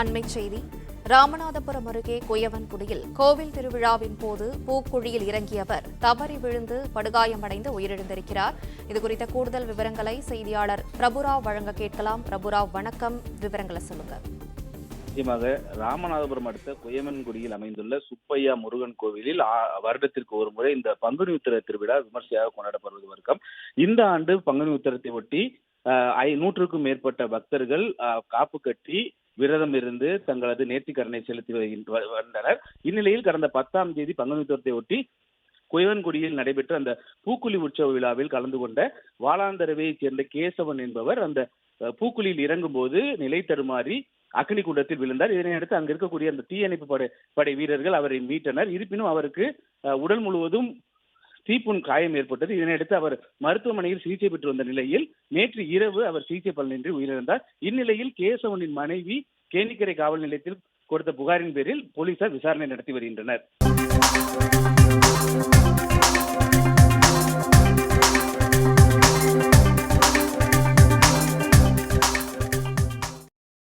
அண்மைச் செய்தி. ராமநாதபுரம் அருகே குயவன்குடியில் கோவில் திருவிழாவின் போது பூக்குழியில் இறங்கியவர் தவறி விழுந்து படுகாயமடைந்து உயிரிழந்திருக்கிறார். இதுகுறித்த கூடுதல் விவரங்களை செய்தியாளர் பிரபுராவ் வழங்க கேட்கலாம். பிரபுராவ், வணக்கம். விவரங்களை சொல்லுங்க. நிச்சயமாக ராமநாதபுரம் அடுத்த குயவன்குடியில் அமைந்துள்ள சுப்பையா முருகன் கோவிலில் வருடத்திற்கு ஒரு முறை இந்த பங்குனி உத்திர திருவிழா விமர்சையாக கொண்டாடப்படுவது வழக்கம். இந்த ஆண்டு பங்குனி உத்திரத்தை ஒட்டி 100க்கும் மேற்பட்ட பக்தர்கள் காப்பு கட்டி விரதம் இருந்து தங்களது நேர்த்திக்கடனை செலுத்தி வந்தனர். இந்நிலையில் கடந்த 10ஆம் தேதி பங்குனி உத்திரத்தை ஒட்டி குயவன்குடியில் நடைபெற்ற அந்த பூக்குழி உற்சவ விழாவில் கலந்து கொண்ட வாளாந்தரவையைச் சேர்ந்த கேசவன் என்பவர் அந்த பூக்குழியில் இறங்கும் போது நிலை தடுமாறி அக்னி குண்டத்தில் விழுந்தார். இதனையடுத்து அங்கு இருக்கக்கூடிய அந்த தீயணைப்பு படை வீரர்கள் அவரை மீட்டனர். இருப்பினும் அவருக்கு உடல் முழுவதும் தீப்புண் காயம் ஏற்பட்டது. இதனையடுத்து அவர் மருத்துவமனையில் சிகிச்சை பெற்று வந்த நிலையில் நேற்று இரவு அவர் சிகிச்சை பலனின்றி உயிரிழந்தார். இந்நிலையில் கேசவனின் மனைவி கேணிக்கரை காவல் நிலையத்தில் கொடுத்த புகாரின் பேரில் போலீசார் விசாரணை நடத்தி வருகின்றனர்.